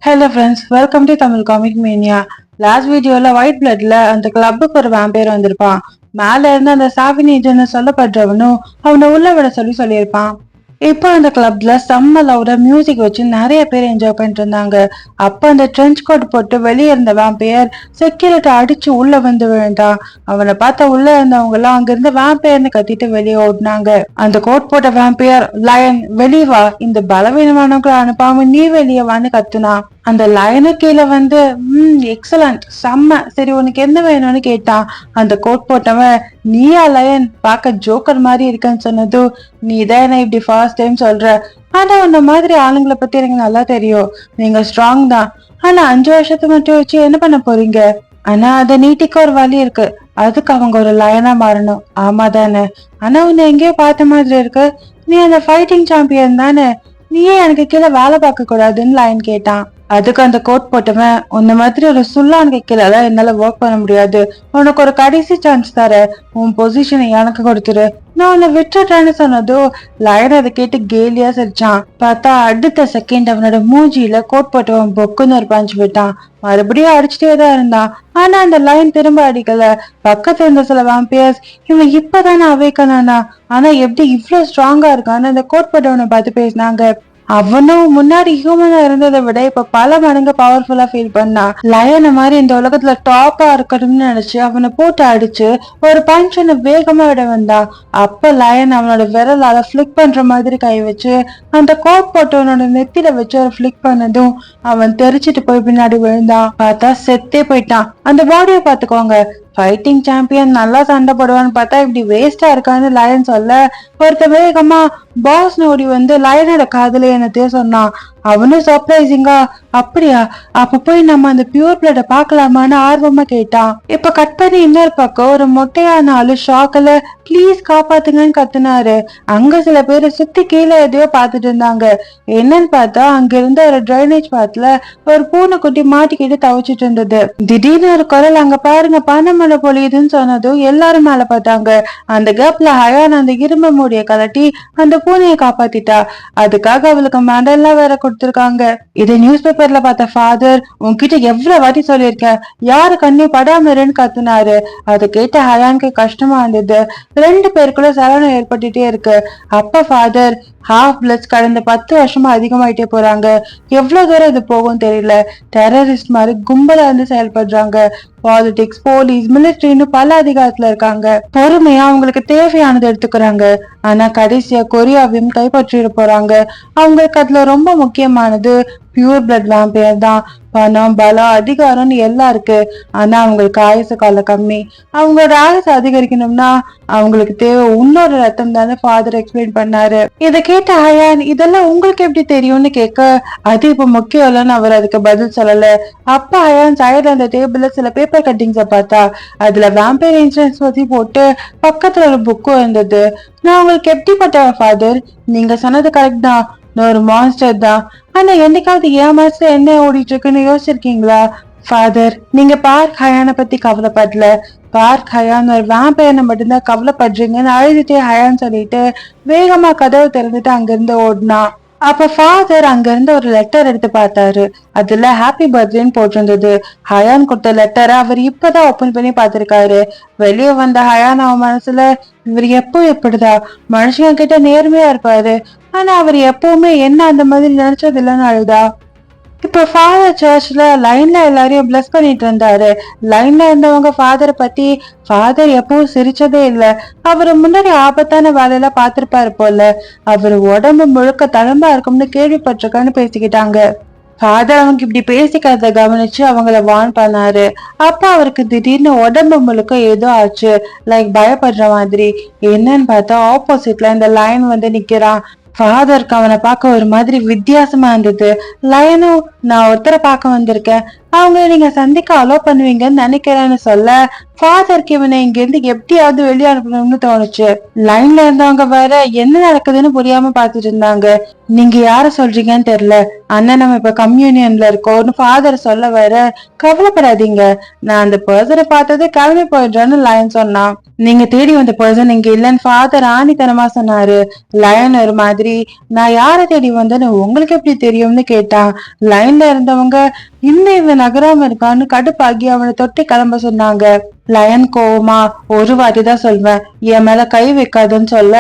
Hello friends, welcome to Tamil comic mania. Last வீடியோல white பிளட்ல அந்த கிளப்புக்கு ஒரு வேம்பையர் வந்திருப்பான். மேல இருந்து அந்த சாவினேஜன்னு சொல்லப்படுறவனும் அவனை உள்ள விட சொல்லியிருப்பான். இப்போ அந்த கிளப்ல செம்ம லவுடா மியூசிக் வச்சு நிறைய பேர் என்ஜாய் பண்ணிட்டு இருந்தாங்க. அப்ப அந்த ட்ரெஞ்ச் கோட் போட்டு வெளியே இருந்த வேம்பையர் செக்யூரிட்டி அடிச்சு உள்ள வந்து விழுந்தான். அவனை பார்த்த உள்ள இருந்தவங்க எல்லாம் அங்கிருந்து வேம்பையர்னு கத்திட்டு வெளியே ஓடினாங்க. அந்த கோட் போட்ட வேம்பையர், லயன் வெளியே வா, இந்த பலவீனமானவங்களை அனுப்பாம நீ வெளியே வான்னு கத்துனான். அந்த லயனு கீழே வந்து எக்ஸலண்ட், செம்ம, சரி உனக்கு என்ன வேணும்னு கேட்டான். அந்த கோட் போட்டவன், நீயா லயன், பார்க்க ஜோக்கர் மாதிரி இருக்கன்னு சொன்னதும், நீ தான் என்ன இப்படி ஃபர்ஸ்ட் டைம் சொல்ற, ஆனா உன்ன மாதிரி ஆளுங்களை பத்தி எனக்கு நல்லா தெரியும், நீங்க ஸ்ட்ராங் தான், ஆனா 5 வருஷத்தை மட்டும் வச்சு என்ன பண்ண போறீங்க? ஆனா அதை நீட்டிக்க ஒரு வழி இருக்கு, அதுக்கு அவங்க ஒரு லயனா மாறணும். ஆமா தானே? ஆனா உன்னை எங்கேயோ பார்த்த மாதிரி இருக்கு, நீ அந்த ஃபைட்டிங் சாம்பியன் தானே, நீயே எனக்கு கீழே வேலை பார்க்க கூடாதுன்னு லயன் கேட்டான். அதுக்கு அந்த கோட் போட்டவன், உன்ன மாதிரி ஒரு சுல்லான் வைக்கல என்னால ஒர்க் பண்ண முடியாது, உனக்கு ஒரு கடைசி சான்ஸ் தர, உன் பொசிஷனை எனக்கு கொடுத்துரு, நான் உன்னை விட்டுறேன்னு சொன்னதும் லயன் அதை கேட்டு கேலியா சிரிச்சான். பார்த்தா அடுத்த செகண்ட் அவனோட மூஞ்சியில கோட் போட்டவன் பொக்குன்னு ஒரு பஞ்ச் விட்டான். மறுபடியும் அடிச்சுட்டே தான் இருந்தான். ஆனா அந்த லைன் திரும்ப அடிக்கல. பக்கத்துல இருந்த சில வாம்பியர்ஸ், இவன் இப்பதானே அவேக்கனானா, ஆனா எப்படி இவ்வளவு ஸ்ட்ராங்கா இருக்கான்னு அந்த கோட் போட்டவனை பார்த்து பேசினாங்க. அவனும் முன்னாடி ஹியூமனா இருந்ததை விட இப்ப பல மடங்கு பவர்ஃபுல்லா ஃபீல் பண்ணான். லயனை மாதிரி இந்த உலகத்துல டாப்பா இருக்கணும்னு நினைச்சு அவனை போட்டு அடிச்சு ஒரு பஞ்ச் வேகமா விட வந்தான். அப்ப லயன் அவனோட விரலால பிளிக் பண்ற மாதிரி கை வச்சு அந்த கோட் போட்டவனோட நெத்தில வச்சு ஒரு பிளிக் பண்ணதும் அவன் தெரிச்சிட்டு போய் பின்னாடி விழுந்தான். பார்த்தா செத்தே போயிட்டான். அந்த பாடியை பாத்துக்கோங்க, ஃபைட்டிங் சாம்பியன் நல்லா சண்டை போடுவான்னு பார்த்தா இப்படி வேஸ்டா இருக்கான்னு லயன் சொல்ல, ஒருத்த வேகமா பாஸ் ஓடி வந்து லயனோட காதுல என்னத்தையோ சொன்னான். அவனும் சர்ப்ரைசிங்கா, அப்படியா, அப்ப போய் நம்ம அந்த பியூர் பிளட பாக்கலாமான்னு ஆர்வமா கேட்டான். இப்ப கட் பண்ணி இன்னொரு பக்கம் ஒரு மொட்டையான ஆளு ஷாக்ல ப்ளீஸ் காப்பாத்துங்கன்னு கத்துனாரு. அங்க சில பேரு சுத்தி கீழே எதையோ பாத்துட்டு இருந்தாங்க. என்னன்னு பார்த்தா அங்க இருந்த ஒரு டிரைனேஜ் பாத்துல ஒரு பூனைக்குட்டி மாட்டிக்கிட்டு தவிச்சிட்டு இருந்தது. திடீர்னு ஒரு குரல், அங்க பாருங்க பணமழை பொழியுதுன்னு சொன்னதும் எல்லாரும் மேல பார்த்தாங்க. அந்த கேப்ல ஹயான் அந்த இரும்பு மூடிய கலட்டி அந்த பூனையை காப்பாத்திட்டா. அதுக்காக அவளுக்கு மெடல்லாம் வேற கொடுத்திருக்காங்க. இதை நியூஸ் பேப்பர்ல பார்த்த ஃபாதர், உன்கிட்ட எவ்வளவு வாட்டி சொல்லியிருக்கேன், யாரு கண்ணி படாம இருன்னு கத்துனாரு. அதை கேட்ட ஹயானுக்கு கஷ்டமா இருந்தது. 2 பேருக்குள்ள சலனம் ஏற்பட்டுட்டே இருக்கு. அப்ப ஃபாதர், ஹாஃப் பிளட்ஸ் கடந்த 10 வருஷமா அதிகமாயிட்டே போறாங்க, எவ்வளவு தூரம் இது போகும் தெரியல, டெரரிஸ்ட் மாதிரி கும்பலா இருந்து செயல்படுறாங்க, பாலிடிக்ஸ், போலீஸ், மிலிட்டரின்னு பல அதிகாரத்துல இருக்காங்க, பொறுமையா அவங்களுக்கு தேவையானது எடுத்துக்கிறாங்க, ஆனா கடைசியா கொரியாவையும் கைப்பற்றிட போறாங்க. அவங்களுக்கு அதுல ரொம்ப முக்கியமானது பியூர் பிளட் வேம்பையர் தான். பணம், பலம், அதிகாரம்னு எல்லாம் இருக்கு, ஆனா அவங்களுக்கு ஆயுச காலம் கம்மி. அவங்களோட ஆயுச அதிகரிக்கணும்னா அவங்களுக்கு தேவை இன்னொரு ரத்தம் தானே ஃபாதர் எக்ஸ்பிளைன் பண்ணாரு. இதை கேட்ட ஹயான், இதெல்லாம் உங்களுக்கு எப்படி தெரியும்னு கேட்க, அது இப்ப முக்கியம் இல்லைன்னு அவர் அதுக்கு பதில் சொல்லல. அப்ப ஹயான் சைடுல அந்த டேபிள்ல சில பேப்பர் கட்டிங்ஸ பார்த்தா அதுல வேம்பையர் இன்சூரன்ஸ் பத்தி போட்டு பக்கத்துல ஒரு புக்கும் இருந்தது. நான் உங்களுக்கு எப்படிப்பட்ட ஃபாதர், நீங்க சொன்னது கரெக்ட் தான், நான் ஒரு மான்ஸ்டர் தான், ஆனா என்னைக்காவது என் மனசுல என்ன ஓடிட்டு இருக்குன்னு யோசிச்சிருக்கீங்களா? ஃபாதர், நீங்க பார்க் ஹயானை பத்தி கவலைப்படல, பார்க் ஹயான் ஒரு வேம்பையனை மட்டும்தான் கவலைப்படுறீங்கன்னு அழுதுட்டே ஹயான் சொல்லிட்டு வேகமா கதவு திறந்துட்டு அங்கிருந்து ஓடினா. அப்ப ஃபாதர் அங்க இருந்து ஒரு லெட்டர் எடுத்து பார்த்தாரு. அதுல ஹாப்பி பர்த்டேன்னு போட்டிருந்தது. ஹயான் கொடுத்த லெட்டரை அவர் இப்பதான் ஓபன் பண்ணி பார்த்திருக்காரு. வெளியே வந்த ஹயான் அவன் மனசுல, இவர் எப்போ எப்படிதான் மனுஷங்க கிட்ட நேர்மையா இருப்பாரு, ஆனா அவர் எப்பவுமே என்ன அந்த மாதிரி நினைச்சது இல்லைன்னு அழுதா. இப்ப ஃபாதர் சர்ச்ல லைன்ல எல்லாரையும் பிளஸ் பண்ணிட்டு இருந்தாரு. லைன்ல இருந்தவங்க ஃபாதரை பத்தி, ஃபாதர் எப்பவும் சிரிச்சதே இல்ல, அவரு முன்னாடி ஆபத்தான வேலையெல்லாம் பார்த்திருப்பாரு போல, அவரு உடம்பு முழுக்க தழும்பா இருக்கும்னு கேள்விப்பட்டிருக்கான்னு பேசிக்கிட்டாங்க. ஃபாதர் அவங்க இப்படி பேசிக்கிறத கவனிச்சு அவங்கள வார்ன் பண்ணாரு. அப்ப அவருக்கு திடீர்னு உடம்பு முழுக்க ஏதோ ஆச்சு, லைக் பயப்படுற மாதிரி. என்னன்னு பார்த்தா ஆப்போசிட்ல இந்த லைன் வந்து நிக்கிறான். ஃபாதருக்கு அவனை பார்க்க ஒரு மாதிரி வித்தியாசமா இருந்தது. லயனும், நான் ஒருத்தரை பார்க்க வந்திருக்கேன், அவங்கள நீங்க சந்திக்க அலோ பண்ணுவீங்கன்னு நினைக்கிறேன்னு சொல்ல, ஃபாதருக்கு இவனை இங்க இருந்து எப்படியாவது வெளியே அனுப்பணும்னு தோணுச்சு. லைன்ல இருந்தவங்க வேற என்ன நடக்குதுன்னு புரியாம பாத்துட்டு இருந்தாங்க. நீங்க யார சொல்றீங்கன்னு தெரியல, அண்ணன் நம்ம இப்ப கம்யூனியன்ல இருக்கோம்னு ஃபாதர் சொல்ல வர, கவலைப்படாதீங்க, நான் அந்த பர்சனை பார்த்தது கிளம்பி போயிடுறேன்னு லயன் சொன்னான். நீங்க தேடி வந்த பர்சன் இங்க இல்லன்னு ஃபாதர் ஆணித்தனமா சொன்னாரு. லயன் ஒரு மாதிரி, நான் யார தேடி வந்தேன்னு உங்களுக்கு எப்படி தெரியும்னு கேட்டான். லைன்ல இருந்தவங்க இன்னும் இவன் நகராம இருக்கான்னு கடுப்பாகி அவனை தொட்டி கிளம்ப சொன்னாங்க. லயன் கோவமா, ஒரு வாட்டிதான் சொல்வேன், என் மேல கை வைக்காதுன்னு சொல்ல,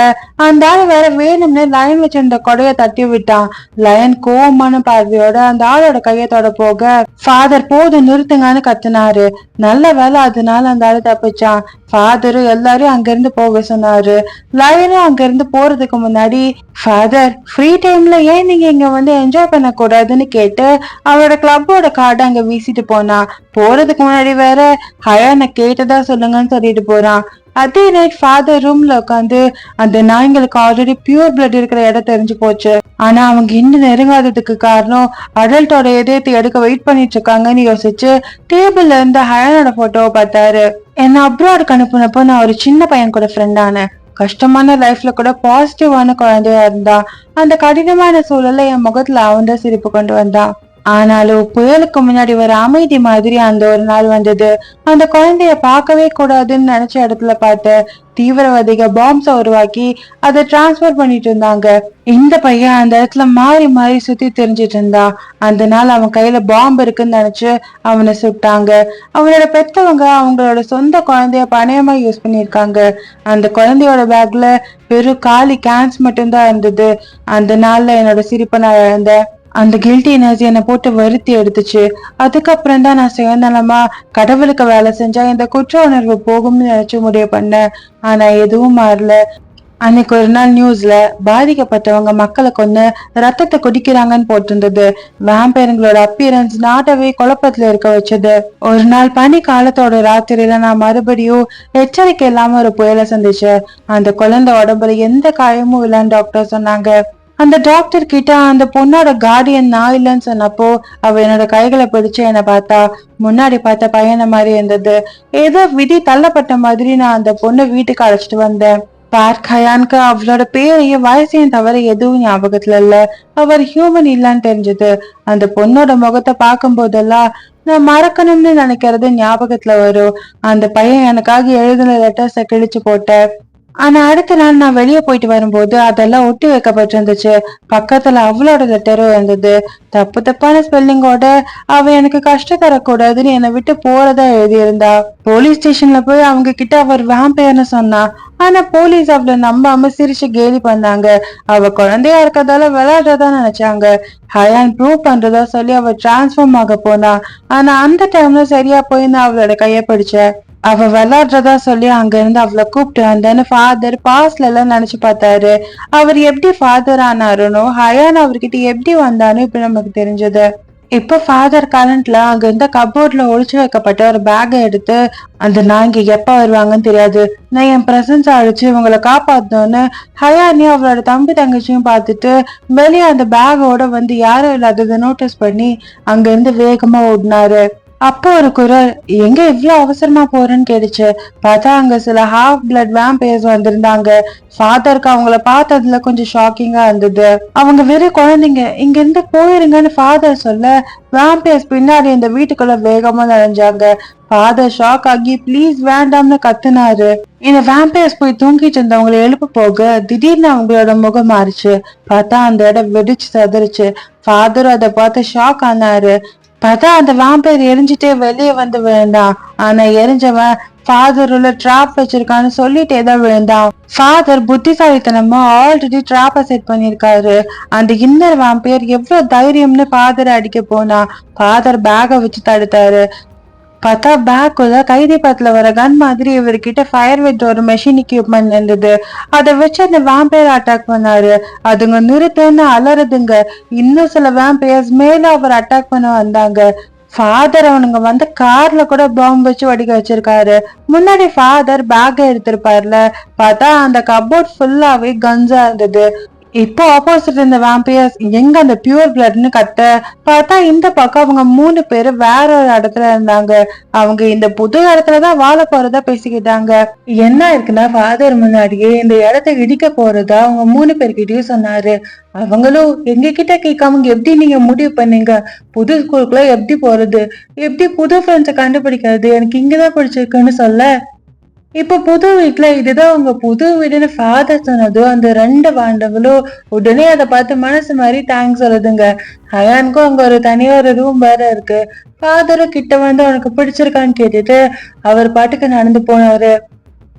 அந்த ஆள் வேற வேணும்னு லயன் வச்சிருந்த கொடைய தட்டி விட்டான். லயன் கோவமான பார்வையோட அந்த ஆளோட கையத்தோட போக, ஃபாதர் போதும் நிறுத்துங்கன்னு கத்துனாரு. நல்ல வேலை, அதனால அந்த ஆளு தப்பிச்சான். ஃபாதரும் எல்லாரும் அங்க இருந்து போக சொன்னாரு. லயனும் அங்க இருந்து போறதுக்கு முன்னாடி, ஃபாதர் ஃப்ரீ டைம்ல ஏன் நீங்க இங்க வந்து என்ஜாய் பண்ண கூடாதுன்னு கேட்டு அவரோட கிளப்போட கார்டு அங்க வீசிட்டு போனான். போறதுக்கு முன்னாடி வேற ஹயானை கேட்டதா சொல்லுங்கன்னு சொல்லிட்டு போறான். அதே நைட் ஃபாதர் ரூம்ல உட்காந்து அந்த நாய்களுக்கு ஆல்ரெடி பியூர் பிளட் இருக்கிற இடம் தெரிஞ்சு போச்சு. ஆனா அவங்க இன்னும் நெருங்காததுக்கு காரணம் அடல்ட்டோட இதயத்தை எடுக்க வெயிட் பண்ணிட்டு இருக்காங்கன்னு யோசிச்சு டேபிள்ல இருந்த ஹயானோட போட்டோவை பார்த்தாரு. என்ன அப்ராடுக்கு அனுப்புனப்போ நான் ஒரு சின்ன பையன் கூட ஃப்ரெண்டான, கஷ்டமான லைஃப்ல கூட பாசிட்டிவான குழந்தையா இருந்தா. அந்த கடினமான சூழல்ல என் முகத்துல அவன் சிரிப்பு கொண்டு வந்தான். ஆனாலும் புயலுக்கு முன்னாடி வர அமைதி மாதிரி அந்த ஒரு நாள் வந்தது. அந்த குழந்தைய பார்க்கவே கூடாதுன்னு நினைச்ச இடத்துல பார்த்த தீவிரவாதிக பாம்ஸ உருவாக்கி அதை டிரான்ஸ்பர் பண்ணிட்டு இருந்தாங்க. இந்த பையன் அந்த இடத்துல மாறி மாறி சுத்தி தெரிஞ்சிட்டு இருந்தா. அந்த நாள் அவன் கையில பாம்பு இருக்குன்னு நினைச்சு அவனை சுட்டாங்க. அவனோட பெத்தவங்க அவங்களோட சொந்த குழந்தைய பணயமா யூஸ் பண்ணிருக்காங்க. அந்த குழந்தையோட பேக்ல வெறும் காலி கேன்ஸ் மட்டும்தான் இருந்தது. அந்த நாள்ல என்னோட சிரிப்பை நான் இழந்தேன். அந்த கில்ட்டி எனர்ஜி என்னை போட்டு வருத்தி எடுத்துச்சு. அதுக்கப்புறம் தான் நான் சுயநலமா கடவுளுக்கு வேலை செஞ்சா இந்த குற்ற உணர்வு போகும்னு நினைச்சு முடிவு பண்ணேன். ஆனா எதுவும் மாறல. அன்னைக்கு ஒரு நாள் நியூஸ்ல பாதிக்கப்பட்டவங்க மக்களை கொண்டு ரத்தத்தை குடிக்கிறாங்கன்னு போட்டிருந்தது. வேம்பயருங்களோட அப்பியரன்ஸ் நாட்டவே குழப்பத்துல இருக்க வச்சது. ஒரு நாள் பனி காலத்தோட ராத்திரியில நான் மறுபடியும் எச்சரிக்கை இல்லாம ஒரு புயலை சந்திச்சேன். அந்த குழந்தை உடம்புல எந்த காயமும் இல்லைன்னு டாக்டர் சொன்னாங்க. அந்த டாக்டர் கிட்ட அந்த பொண்ணோட கார்டியன் நான் இல்லைன்னு சொன்னப்போ அவ என்னோட கைகளை பிடிச்சு என்னை பார்த்தா. முன்னாடி பார்த்த பையனை மாதிரி இருந்தது. ஏதோ விதி தள்ளப்பட்ட மாதிரி நான் அந்த பொண்ணை வீட்டுக்கு அழைச்சிட்டு வந்தேன். பார்க் ஹயானுக்கு அவளோட பேரையும் வயசையும் தவிர எதுவும் ஞாபகத்துல இல்ல. அவர் ஹியூமன் இல்லன்னு தெரிஞ்சது. அந்த பொண்ணோட முகத்தை பார்க்கும் போதெல்லாம் நான் மறக்கணும்னு நினைக்கிறது ஞாபகத்துல வரும். அந்த பையன் எனக்காக எழுதின லெட்டர்ஸை கிழிச்சு போட்டேன். ஆனா அடுத்த நாள் நான் வெளியே போயிட்டு வரும்போது அதெல்லாம் ஒட்டி வைக்கப்பட்டிருந்துச்சு. பக்கத்துல அவளோட லெட்டரும் இருந்தது. தப்பு தப்பான ஸ்பெல்லிங்கோட அவ எனக்கு கஷ்டம் தரக்கூடாதுன்னு என்னை விட்டு போறதா எழுதியிருந்தா. போலீஸ் ஸ்டேஷன்ல போய் அவங்க கிட்ட அவர் வேம்பயர்னு சொன்னா. ஆனா போலீஸ் அவளை நம்பாம சிரிச்சு கேலி பண்ணாங்க. அவ குழந்தையா இருக்கறதால விளையாடுறதா நினைச்சாங்க. ஹயான் ப்ரூவ் பண்றதா சொல்லி அவ டிரான்ஸ்ஃபார்ம் ஆக போனா. ஆனா அந்த டைம்ல சரியா போய் நான் அவளோட கைய பிடிச்சேன். அவ விளையாடுறதா சொல்லி அங்க இருந்து அவளை கூப்பிட்டு வந்தேன்னு ஃபாதர் பாஸ்ட்ல எல்லாம் நினைச்சு பார்த்தாரு. அவர் எப்படி ஃபாதர் ஆனாருனோ ஹயான் அவர்கிட்ட எப்படி வந்தானோ இப்ப நமக்கு தெரிஞ்சது. இப்ப ஃபாதர் கரண்ட்ல அங்க இருந்த கபோர்ட்ல ஒழிச்சு வைக்கப்பட்ட ஒரு பேக்கை எடுத்து, அந்த நாய்ங்க எப்ப வருவாங்கன்னு தெரியாது, நான் என் பிரசன்ஸ் அழிச்சு இவங்களை காப்பாத்தோன்னு ஹயானி அவளோட தம்பி தங்கச்சியும் பார்த்துட்டு வெளியே அந்த பேக்கோட வந்து யாரும் இல்லாததை நோட்டீஸ் பண்ணி அங்க இருந்து வேகமா ஓடினாரு. அப்போ ஒரு குரல், எங்க இவ்வளவு அவசரமா போறேன்னு கேட்டுச்சு. பார்த்தா அங்க சில ஹாஃப் பிளட் வேம்பயர்ஸ் வந்திருந்தாங்க. ஃபாதருக்கு அவங்கள பார்த்ததுல கொஞ்சம் ஷாக்கிங்கா இருந்தது. அவங்க வெறும் குழந்தைங்க, இங்க இருந்து போயிருங்கன்னு ஃபாதர் சொல்ல வேம்பயர்ஸ் பின்னாடி இந்த வீட்டுக்குள்ள வேகமா நுழைஞ்சாங்க. ஃபாதர் ஷாக் ஆகி ப்ளீஸ் வேண்டாம்னு கத்துனாரு. இந்த வேம்பயர்ஸ் போய் தூங்கிட்டு இருந்தவங்களை எழுப்ப போக திடீர்னு அவங்களோட முகம் மாறிச்சு. பார்த்தா அந்த இடம் வெடிச்சு சதுருச்சு. ஃபாதர் அதை பார்த்து ஷாக் ஆனாரு. பார்த்தா அந்த வேம்பயர் எரிஞ்சிட்டே வெளியே வந்து விழுந்தான். ஆனா எரிஞ்சவன் ஃபாதர் உள்ள டிராப் வச்சிருக்கான்னு சொல்லிட்டே தான் விழுந்தான். ஃபாதர் புத்திசாலித்தனமா ஆல்ரெடி டிராப்ப செட் பண்ணிருக்காரு. அந்த இன்னர் வேம்பயர் எவ்வளவு தைரியம்னு ஃபாதரை அடிக்க போனா. ஃபாதர் பேக வச்சு தடுத்தாரு. பார்த்தா பேக்குள்ள கைதி பத்துல வர கன் மாதிரி இவர்கிட்ட ஃபயர் வித் ஒரு மெஷின் எக்யூப்மெண்ட் இருந்தது. அதை வச்சு அந்த வேம்பயர் அட்டாக் பண்ணாரு. அதுங்க நிறுத்துன்னு அலறுதுங்க. இன்னும் சில வேம்பயர்ஸ் மேல அவர் அட்டாக் பண்ண வந்தாங்க. ஃபாதர் அவனுங்க வந்து கார்ல கூட பாம்பு வச்சு வடிக்க வச்சிருக்காரு. முன்னாடி ஃபாதர் பேக்கை எடுத்திருப்பாருல, பார்த்தா அந்த கபோர்ட் ஃபுல்லாவே கன்ஸா இருந்தது. இப்போ ஆப்போசிட் இந்த வேம்பையர்ஸ் எங்க அந்த பியூர் பிளட்னு கத்த பார்த்தா இந்த பக்கம் அவங்க 3 பேரு வேற ஒரு இடத்துல இருந்தாங்க. அவங்க இந்த புது இடத்துலதான் வாழ போறதா பேசிக்கிட்டாங்க. என்ன இருக்குன்னா ஃபாதர் முன்னாடியே இந்த இடத்த இடிக்க போறதா அவங்க 3 பேர்கிட்டயும் சொன்னாரு. அவங்களும் எங்க கிட்ட கேட்காம எப்படி நீங்க முடிவு பண்ணீங்க, புது ஸ்கூலுக்குள்ள எப்படி போறது, எப்படி புது ஃப்ரெண்ட்ஸை கண்டுபிடிக்கிறது, எனக்கு இங்கதான் பிடிச்சிருக்குன்னு சொல்ல இப்ப புது வீட்டுல இதுதான் உங்க புது வீடுன்னு ஃபாதர் சொன்னதும் அந்த 2 வாண்டவங்களும் உடனே அதை பார்த்து மனசு மாதிரி தேங்க்ஸ் சொல்லுதுங்க. ஹயானுக்கும் அங்க ஒரு தனியா ஒரு ரூம் வேற இருக்கு. ஃபாதரும் கிட்ட வந்து உனக்கு பிடிச்சிருக்கான்னு கேட்டுட்டு அவர் பாட்டுக்கு நடந்து போனாரு.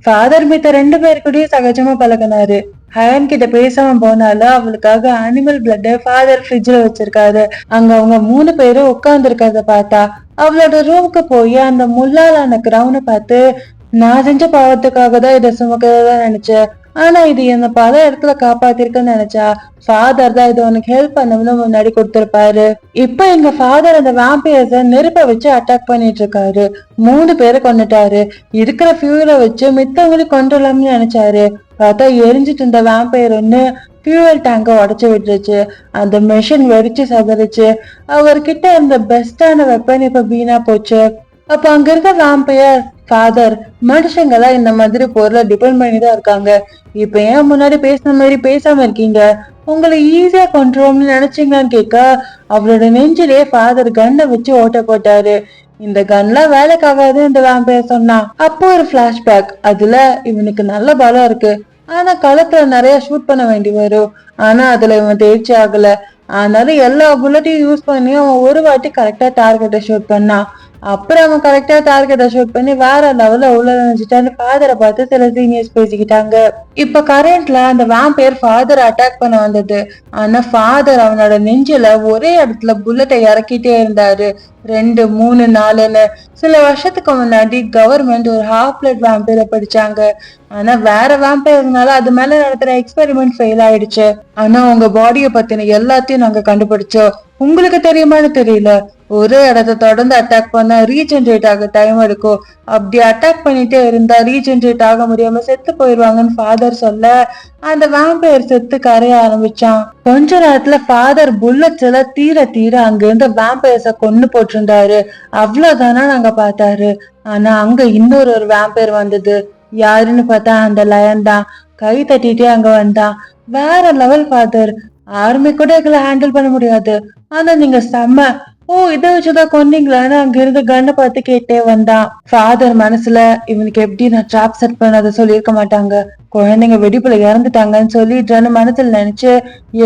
ஃபாதர் மித்த 2 பேருக்கூடயும் சகஜமா பழகினாரு. ஹயான் கிட்ட பேசாம போனாலும் அவளுக்காக அனிமல் பிளட் ஃபாதர் ஃப்ரிட்ஜ்ல வச்சிருக்காரு. அங்க அவங்க 3 பேரும் உட்கார்ந்து இருக்கிறத பார்த்தா அவளோட ரூமுக்கு போய் அந்த முள்ளாலான கிரவுனை பார்த்து நான் செஞ்ச பாவத்துக்காக தான் இதை சுமக்கிறதா நினைச்சேன். ஆனா இது என்ன பல இடத்துல காப்பாத்திருக்குன்னு நினைச்சா ஃபாதர் தான் இது உனக்கு ஹெல்ப் பண்ணணும்னு முன்னாடி கொடுத்திருப்பாரு. இப்ப எங்க ஃபாதர் அந்த வேம்பையர்ஸ நெருப்ப வச்சு அட்டாக் பண்ணிட்டு இருக்காரு. 3 பேரை கொண்டுட்டாரு. இருக்கிற ஃபியூலை வச்சு மித்தவங்களையும் கொண்டுலாம்னு நினைச்சாரு. பார்த்தா எரிஞ்சிட்டு இருந்த வேம்பையர் ஒண்ணு ஃபியூவல் டேங்க உடைச்சு விட்டுருச்சு. அந்த மெஷின் வெடிச்சு சதறிச்சு. அவர்கிட்ட இருந்த பெஸ்டான வெப்பன் இப்ப வீணா போச்சு. அப்ப அங்க இருக்க வேம்பையர் ஃபாதர் மனுஷங்கெல்லாம் இந்த மாதிரி பொருளை டிபெண்ட் பண்ணி தான் இருக்காங்க. இப்ப ஏன் முன்னாடி பேசின மாதிரி பேசாம இருக்கீங்க, உங்களை ஈஸியா கொண்டுருவோம்னு நினைச்சீங்களான்னு கேட்க அவரோட நெஞ்சிலே ஃபாதர் கன்னை வச்சு ஓட்ட போட்டாரு. இந்த கன்லாம் வேலைக்காகாது இந்த வேம்பையர் சொன்னா. அப்போ ஒரு பிளாஷ்பேக். அதுல இவனுக்கு நல்ல பலம் இருக்கு, ஆனா களத்துல நிறைய ஷூட் பண்ண வேண்டி வரும். ஆனா அதுல இவன் தேர்ச்சி ஆகல. ஆனாலும் எல்லா புல்லட்டையும் யூஸ் பண்ணி அவன் ஒரு வாட்டி கரெக்டா டார்கெட்டை ஷூட் பண்ணான். அப்புறம் அவன் கரெக்டா டார்கெட்டை ஷூட் பண்ணி வேற லெவல்ல உள்ள நினைச்சிட்டான்னு ஃபாதரை பார்த்து சில சீனியர்ஸ் பேசிக்கிட்டாங்க. இப்ப கரண்ட்ல அந்த வேம்பையர் ஃபாதர் அட்டாக் பண்ண வந்தது. ஆனா ஃபாதர் அவனோட நெஞ்சில ஒரே இடத்துல புல்லட்டை இறக்கிட்டே இருந்தாரு. 2, 3, 4ன்னு. சில வருஷத்துக்கு முன்னாடி கவர்மெண்ட் ஒரு ஹாஃப் பிளட் வேம்பையரை படிச்சாங்க. ஆனா வேற வேம்பையர்னால அது மேல நடத்துற எக்ஸ்பெரிமெண்ட் ஃபெயில் ஆயிடுச்சு. ஆனா உங்க பாடிய பத்தின எல்லாத்தையும் நாங்க கண்டுபிடிச்சோம். உங்களுக்கு தெரியுமான்னு தெரியல, ஒரே இடத்த தொடர்ந்து அட்டாக் பண்ண ரீஜென்ரேட் ஆக டைம் எடுக்கும். அப்படி அட்டாக் பண்ணிட்டே இருந்தா ரீஜென்ரேட் ஆக முடியாம செத்து போயிருவாங்கன்னு ஃபாதர் சொல்ல அந்த வேம்பையர் செத்து கரைய ஆரம்பிச்சான். கொஞ்ச நேரத்துல ஃபாதர் புல்லட்ஸ் எல்லாம் தீர தீர அங்க இருந்த வேம்பையர்ஸ கொன்னு போட்டிருந்தாரு. அவ்வளவுதானா நாங்க பார்த்தாரு. ஆனா அங்க இன்னொரு வேம்பையர் வந்தது. யாருன்னு பார்த்தா அந்த லயன் தான். கை தட்டிட்டே அங்க வந்தான். வேற லெவல் ஃபாதர். ஆர்மி கூட எங்களை ஹேண்டில் பண்ண முடியாது, ஆனா நீங்க செம்ம. ஓ, இதை வச்சுதான் கொன்னீங்களான்னு அங்க இருந்து கண்ணை பார்த்து கேட்டே வந்தான். ஃபாதர் மனசுல இவனுக்கு எப்படி நான் ட்ராப் செட் பண்ண சொல்லியிருக்க மாட்டாங்க, குழந்தைங்க வெடிப்புல இறந்துட்டாங்கன்னு சொல்லிடுறேன்னு மனசுல நினைச்சு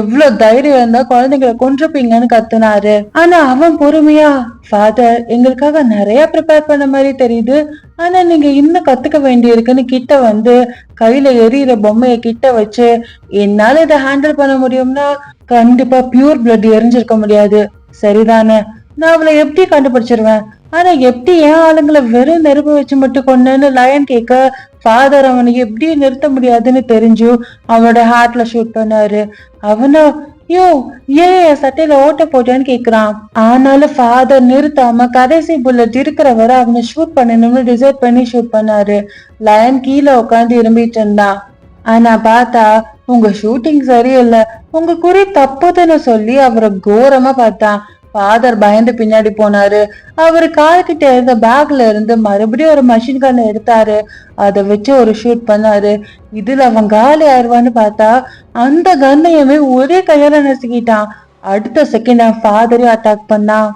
எவ்வளவு தைரியம் இருந்தா குழந்தைங்களை கொன்றுப்பீங்கன்னு கத்துனாரு. ஆனா அவன் பொறுமையா, ஃபாதர் எங்களுக்காக நிறைய ப்ரிப்பேர் பண்ண மாதிரி தெரியுது, ஆனா நீங்க இன்னும் கத்துக்க வேண்டி இருக்குன்னு கிட்ட வந்து கையில எரியிற பொம்மைய கிட்ட வச்சு என்னால இதை ஹேண்டில் பண்ண முடியும்னா கண்டிப்பா பியூர் பிளட் எரிஞ்சிருக்க முடியாது, சரிதானே? நான் அவளை எப்படி கண்டுபிடிச்சிருவேன், ஆனா எப்படி ஏன் ஆளுங்களை வெறும் நெருப்பு வச்சு மட்டும் கொண்டேன்னு லயன் கேட்க ஃபாதர் அவனை எப்படி நிறுத்த முடியாதுன்னு தெரிஞ்சு அவனோட ஹார்ட்ல ஷூட் பண்ணாரு. அவனும் யோ ஏன் சட்டையில ஓட்ட போட்டேன்னு கேக்குறான். ஆனாலும் ஃபாதர் நிறுத்தாம கடைசி புல்லட் இருக்கிற வரை அவனை ஷூட் பண்ணணும்னு டிசைட் பண்ணி ஷூட் பண்ணாரு. லயன் கீழே உட்காந்து இரும்பிட்டு இருந்தான். ஆனா பார்த்தா உங்க ஷூட்டிங் சரியில்லை, உங்க குறி தப்புதுன்னு சொல்லி அவரை கோரமா பார்த்தான். ஃபாதர் பயந்து பின்னாடி போனாரு. அவரு கால்கிட்ட இருந்த பேக்ல இருந்து மறுபடியும் ஒரு மஷின் கன் எடுத்தாரு. அதை வச்சு ஒரு ஷூட் பண்ணாரு. இதுல அவன் காலி ஆயிடுவான்னு பார்த்தா அந்த கன்னையுமே ஒரே கையால நசுக்கிட்டான். அடுத்த செகண்ட் அவன் ஃபாதரையும் அட்டாக் பண்ணான்.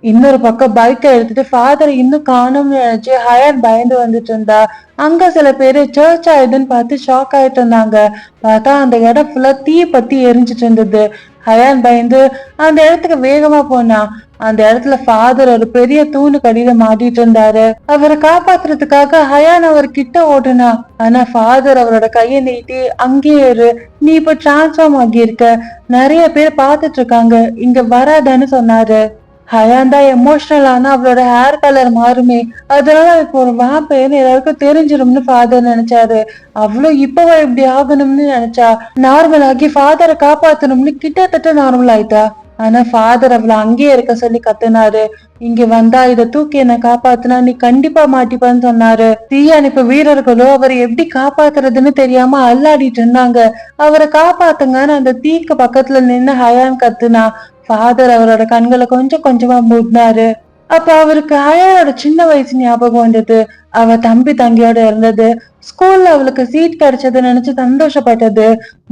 இன்னொரு பக்கம் பைக்கை எடுத்துட்டு ஃபாதர் இன்னும் காணும்னு நினைச்சு ஹயான் பயந்து வந்துட்டு இருந்தா. அங்க சில பேரு சர்ச் ஆயுதுன்னு பார்த்து ஷாக் ஆயிட்டு இருந்தாங்க. பார்த்தா அந்த இடம் ஃபுல்லா தீ பத்தி எரிஞ்சிட்டு இருந்தது. ஹயான் பயந்து அந்த இடத்துக்கு வேகமா போனான். அந்த இடத்துல ஃபாதர் ஒரு பெரிய தூணு கடியில மாட்டிட்டு இருந்தாரு. அவரை காப்பாத்துறதுக்காக ஹயான் அவர் கிட்ட ஓடுனா. ஆனா ஃபாதர் அவரோட கையை நீட்டி அங்கேயே இரு, நீ இப்ப டிரான்ஸ்ஃபார்ம் ஆகி இருக்க, நிறைய பேர் பாத்துட்டு இருக்காங்க, இங்க வராதன்னு சொன்னாரு. ஹயான் தான் எமோஷனல் ஆனா அவளோட ஹேர் கலர் மாறுமே, அதனால இப்போ ஒரு வேம்பையர்னு எல்லாருக்கும் தெரிஞ்சிரும்னு ஃபாதர் நினைச்சாரு. அவ்வளவு இப்பவா இப்படி ஆகணும்னு நினைச்சா நார்மல் ஆகி ஃபாதரை காப்பாத்தணும்னு கிட்டத்தட்ட நார்மல் ஆயிட்டா. ஆனா ஃபாதர் அவளை அங்கேயே இருக்க சொல்லி கத்துனாரு. இங்க வந்தா இத தூக்கி என்ன காப்பாத்துனா நீ கண்டிப்பா மாட்டிப்பான்னு சொன்னாரு. தீயணைப்பு வீரர்களோ அவரை எப்படி காப்பாத்துறதுன்னு தெரியாம அல்லாடிட்டு இருந்தாங்க. அவரை காப்பாத்துங்கன்னு அந்த தீக்கு பக்கத்துல நின்னு ஹயான் கத்துனா. ஃபாதர் அவரோட கண்களை கொஞ்சம் கொஞ்சமா மூடினாரு. அப்ப அவருக்கு ஹயானோட சின்ன வயசு ஞாபகம் வந்தது. அவ தம்பி தங்கியோட இருந்தது. ஸ்கூல்ல அவளுக்கு சீட் கிடைச்சதை நினைச்சு சந்தோஷப்பட்டது.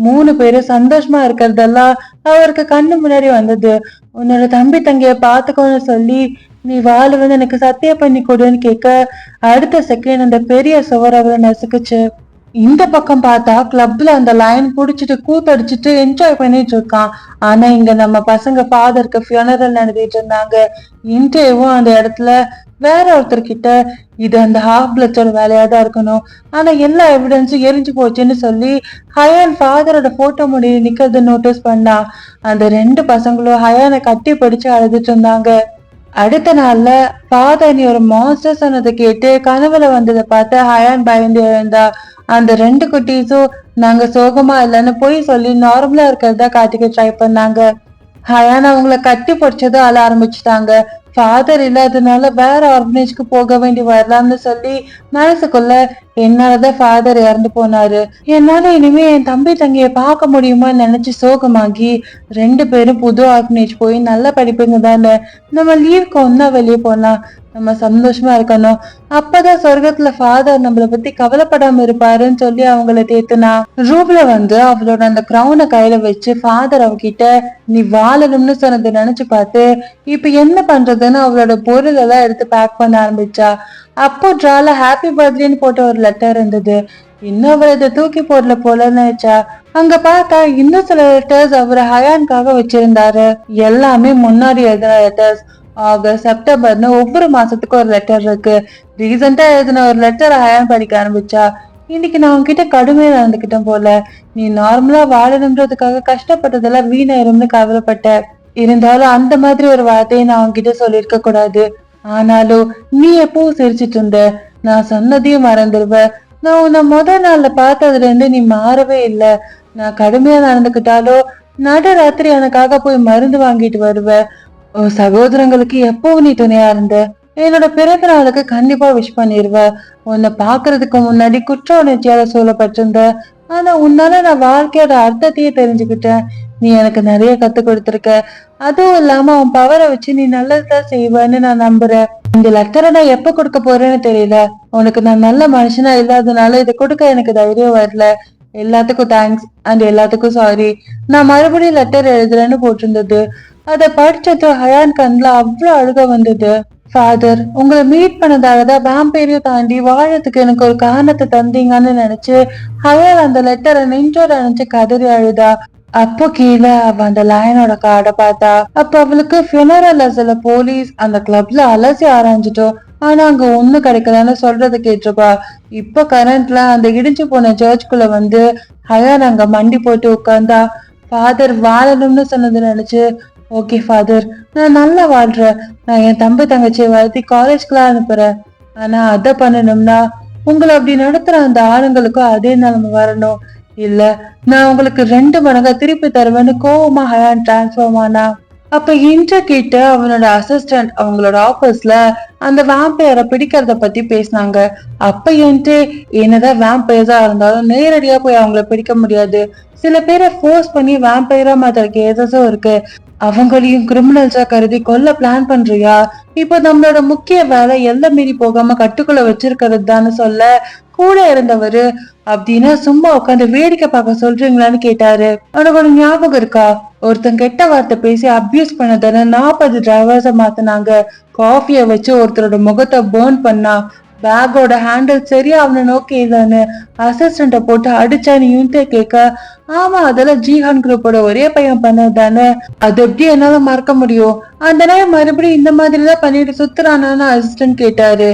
3 பேரும் சந்தோஷமா இருக்கிறதெல்லாம் அவருக்கு கண்ணு முன்னாடி வந்தது. உன்னோட தம்பி தங்கிய பாத்துக்கோன்னு சொல்லி நீ வாழுவேன்னு எனக்கு சத்தியம் பண்ணி கொடுன்னு கேட்க, அடுத்த செகண்ட் அந்த பெரிய சுவர் அவரை நசுக்குச்சு. இந்த பக்கம் பார்த்தா கிளப்ல அந்த லைன் புடிச்சிட்டு கூத்தடிச்சிட்டு என்ஜாய் பண்ணிட்டு இருக்கான். ஆனா இங்க நம்ம பசங்க ஃபாதருக்கு ஃபியூனரல் நடத்திட்டு இருந்தாங்க. இன்டர்வியூவும் அந்த இடத்துல வேற ஒருத்தர்கிட்ட இது அந்த ஹாஃப் பிளட்ஸோட வேலையா தான் இருக்கணும், ஆனா எல்லா எவிடன்ஸும் எரிஞ்சு போச்சுன்னு சொல்லி ஹயான் ஃபாதரோட போட்டோ முடி நிக்கிறத நோட்டீஸ் பண்ணா. அந்த 2 பசங்களும் ஹயானை கட்டி பிடிச்சு அழுதுட்டு இருந்தாங்க. அடுத்த நாள்ல ஃபாதர் நீ ஒரு மான்ஸ்டர் சொன்னதை கேட்டு கனவுல வந்ததை பார்த்து ஹயான் பயந்து எழுந்தா. அந்த 2 குட்டீஸும் நாங்க சோகமா இல்லைன்னு போய் சொல்லி நார்மலா இருக்கிறதா காட்டிக்க ட்ரை பண்ணாங்க. ஹயான் அவங்கள கட்டி பிடிச்சதும் அழ ஆரம்பிச்சுட்டாங்க. ஃபாதர் இல்லாததுனால வேற ஆர்கனைஸ்க்கு போக வேண்டி வரலாம்னு சொல்லி மனசுக்குள்ள என்னாலதான் ஃபாதர் இறந்து போனாரு, என்னால இனிமே என் தம்பி தங்கிய பார்க்க முடியுமா நினைச்சு சோகமாகி 2 பேரும் புது ஆர்கனைஸ் போய் நல்ல படிப்புங்க தானே, நம்ம லீவுக்கு ஒன்னா வெளியே போலாம், நம்ம சந்தோஷமா இருக்கணும், அப்பதான் சொர்க்கத்துல ஃபாதர் நம்மளை பத்தி கவலைப்படாம இருப்பாருன்னு சொல்லி அவங்கள தேத்துனா. ரூம்ல வந்து அவளோட அந்த கிரௌனை கையில வச்சு ஃபாதர் அவகிட்ட நீ வாழணும்னு சொன்னதை நினைச்சு பார்த்து இப்ப என்ன பண்றதுன்னு அவளோட பொருள் எல்லாம் எடுத்து பேக் பண்ண ஆரம்பிச்சா. அப்போ ட்ரால ஹாப்பி பர்த்டேன்னு போட்ட ஒரு லெட்டர் இருந்தது. இன்னும் அவர் இதை தூக்கி போடல போலன்னு நினைச்சா. அங்க பார்த்தா இன்னும் சில லெட்டர்ஸ் அவர் ஹயான்காக வச்சிருந்தாரு. எல்லாமே முன்னாடி எழுதின லெட்டர்ஸ். ஆகஸ்ட், செப்டம்பர்னு ஒவ்வொரு மாசத்துக்கும் ஒரு லெட்டர் இருக்கு. ரீசெண்டா எழுதின ஒரு லெட்டர் ஹயான் படிக்க ஆரம்பிச்சா. இன்னைக்கு நான் உன்கிட்ட கடுமையா நடந்துக்கிட்டேன் போல, நீ நார்மலா வாழணுன்றதுக்காக கஷ்டப்பட்டதெல்லாம் வீணாயிரும்னு கவலைப்பட்ட, இருந்தாலும் அந்த மாதிரி ஒரு வார்த்தையை நான் உன்கிட்ட சொல்லியிருக்க கூடாது. ஆனாலும் நீ எப்பவும் சிரிச்சிட்டு இருந்த, நான் சொன்னதையும் மறந்துடுவ, நான் உன்னை முதல் நாள்ல பார்த்ததுல இருந்து நீ மாறவே இல்லை, நான் கடுமையா நடந்துக்கிட்டாலோ நடுராத்திரி எனக்காக போய் மருந்து வாங்கிட்டு வருவ, உன் சகோதரங்களுக்கு எப்பவும் நீ துணையா இருந்த, என்னோட பிறந்த நாளுக்கு கண்டிப்பா விஷ் பண்ணிருவ, உன்னை பாக்குறதுக்கு முன்னாடி குற்ற உணர்ச்சியால சூழப்பட்டிருந்த, ஆனா உன்னால நான் வாழ்க்கையோட அர்த்தத்தையே தெரிஞ்சுக்கிட்டேன், நீ எனக்கு நிறைய கத்து கொடுத்துருக்க, அதுவும் இல்லாம உன் பவரை வச்சு நீ நல்லதுதான் செய்வேன்னு நான் நம்புறேன். இந்த லெட்டரை நான் எப்ப கொடுக்க போறேன்னு தெரியல, உனக்கு நான் நல்ல மனுஷனா இல்லாதனால இதை கொடுக்க எனக்கு தைரியம் வரல, எல்லாத்துக்கும் தேங்க்ஸ் அண்ட் எல்லாத்துக்கும் சாரி, நான் மறுபடியும் லெட்டர் எழுதுறேன்னு போட்டிருந்தது. அதை படிச்சது ஹயான் கண்ல அவ்வளவு அழுக வந்தது. ஃபாதர் உங்களை மீட் பண்ணதாலதான் வேம்பையரையும் தாண்டி வாழறதுக்கு எனக்கு ஒரு காரணத்தை தந்தீங்கன்னு நினைச்சு ஹயான் அந்த லெட்டரை நெஞ்சோட நினைச்சு கதறி அழுதா. அப்போ கீழே அவ அந்த லைனோட கார்டை பார்த்தா. அப்ப அவளுக்கு ஃபியூனரல் சில போலீஸ் அந்த கிளப்ல அலசி ஆராய்ஞ்சிட்டோம், ஆனா அங்க ஒண்ணு கிடைக்கலன்னு சொல்றதை கேட்டிருப்பா. இப்ப கரண்ட்ல அந்த இடிஞ்சு போன சர்ச்சுக்குள்ள வந்து ஹயான் அங்க மண்டி போட்டு உட்கார்ந்தா. ஃபாதர் வாழணும்னு சொன்னது நினைச்சு ஓகே ஃபாதர் நான் நல்லா வாழ்றேன், நான் என் தம்பி தங்கச்சியை வளர்த்தி காலேஜ்க்குலாம் அனுப்புறேன், ஆனா அதை பண்ணணும்னா உங்களை அப்படி நடத்துற அந்த ஆளுங்களுக்கும் அதே நிலைமை வரணும், இல்ல நான் உங்களுக்கு 2 மடங்கா திருப்பி தருவேன்னு கோவமா ஹயான் டிரான்ஸ்ஃபார்ம் ஆனா. அப்ப இன்ட்ர கிட்ட அவனோட அசிஸ்டன்ட் அவங்களோட ஆபீஸ்ல அந்த வேம்பையரை பிடிக்கிறத பத்தி பேசினாங்க. அப்ப என்கிட்ட என்னதான் வேம்பையர்ஸா இருந்தாலும் நேரடியா போய் அவங்கள பிடிக்க முடியாது, சில பேரை ஃபோர்ஸ் பண்ணி வேம்பையரா மாத்திர கேசஸும் இருக்கு, அவங்களையும் கிரிமினல்ஸா கருதி கொல்ல பிளான் பண்றியா, இப்ப நம்மளோட முக்கிய வேலை எல்லாம் மீறி போகாம கட்டுக்குள்ள வச்சிருக்கிறது தான்னு சொல்ல கூட இருந்தவரு அப்படின்னா சும்மா உட்காந்து வேடிக்கை பார்க்க சொல்றீங்களான்னு கேட்டாரு. உனக்கு ஒரு ஞாபகம் இருக்கா, ஒருத்தன் கெட்ட வார்த்தை பேசி அபியூஸ் பண்ணதான 40 டிரைவர்ஸ மாத்தினாங்க, காஃபிய வச்சு ஒருத்தரோட முகத்தை பேர்ன் பண்ணா, பேக்கோட ஹேண்டில் சரியா அவனை நோக்கி இல்லைன்னு அசிஸ்டண்ட போட்டு அடிச்சான்னு யூனிட்டே கேட்க, ஆமா அதெல்லாம் ஜிஹான் குரூப்போட ஒரே பையன் பண்ணது தானே, அது எப்படி என்னால மறக்க முடியும், அந்த நேரம் மறுபடியும் இந்த மாதிரி எல்லாம் பண்ணிட்டு சுத்துறானான்னு அசிஸ்டன்ட் கேட்டாரு.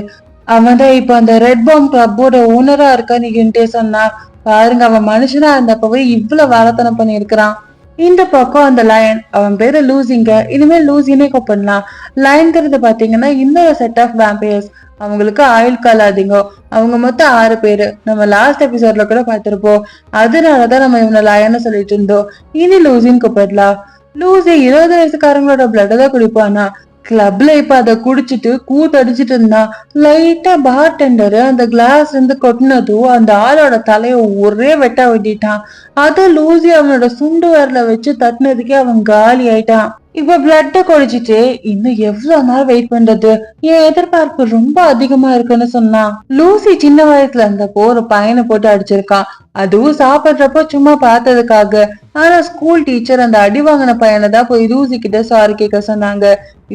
அவன் தான் இப்ப அந்த ரெட் பாம் கிளப்போட ஓனரா இருக்கான்னு யூனிட்டே சொன்னா. பாருங்க அவன் மனுஷனா இருந்தப்பவே இவ்வளவு வேலைத்தனம் பண்ணி இருக்கிறான். இந்த பக்கம் அந்த லயன் அவன் பேரு லூசிங்க, இனிமேல் லூசினே கூப்பிடலாம். லயன்கிறது பாத்தீங்கன்னா இன்னொரு செட் ஆஃப் வேம்பையர்ஸ், அவங்களுக்கு ஆயுள் கால அதிகம், அவங்க மொத்தம் 6 பேரு, நம்ம லாஸ்ட் எபிசோட்ல கூட பார்த்திருப்போம், அதனாலதான் நம்ம இவனை லயன்னு சொல்லிட்டு இருந்தோம், இனி லூசின்னு கூப்பிடலாம். லூசி 20 வயசுக்காரங்களோட பிளட் தான் குடிப்பானா. கிளப்ல இப்ப அத குடிச்சிட்டு கூத்தடிச்சிட்டு இருந்தான். லைட்டா பார் டெண்டர் அந்த கிளாஸ் இருந்து கொட்டினதும் அந்த ஆளோட தலைய ஒரே வெட்டா வெட்டிட்டான். அது லூசி அவனோட சுண்டு வரல வச்சு தட்டினதுக்கே அவன் காலி ஆயிட்டான். இப்ப பிளட்ட குடிச்சிட்டு இன்னும் எவ்வளவு நாள் வெயிட் பண்றது, என் எதிர்பார்ப்பு ரொம்ப அதிகமா இருக்குன்னு சொன்னான். லூசி சின்ன வயசுல இருந்தப்போ ஒரு பையனை போட்டு அடிச்சிருக்கான். அதுவும் சாப்பிடுறப்போ சும்மா பார்த்ததுக்காக. ஆனா ஸ்கூல் டீச்சர் அந்த அடி வாங்கின பையனை தான் போய் லூசி கிட்ட சாரி கேட்க சொன்னாங்க.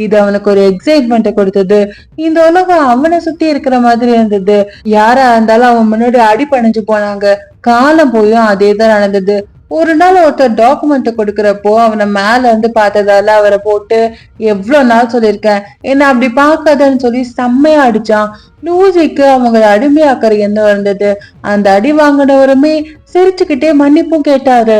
இது அவனுக்கு ஒரு எக்ஸைட்மெண்ட்டை கொடுத்தது. இந்த உலகம் அவனை சுத்தி இருக்கிற மாதிரி இருந்தது. யாரா இருந்தாலும் அவன் முன்னாடி அடி பணிஞ்சு போனாங்க. காலம் போயும் அதேதான் நடந்தது. ஒரு நாள் ஒருத்தர் டாக்குமெண்ட் கொடுக்கறப்போ அவனை மேல இருந்து பார்த்ததால அவரை போட்டு எவ்வளவு நாள் சொல்லியிருக்கேன் என்ன அப்படி பார்க்காதன்னு சொல்லி செம்மையா அடிச்சான். லூசிக்கு அவங்களை அடிமையாக்குற எண்ணம் இருந்தது. அந்த அடி வாங்கினவருமே சிரிச்சுக்கிட்டே மன்னிப்பும் கேட்டாரு.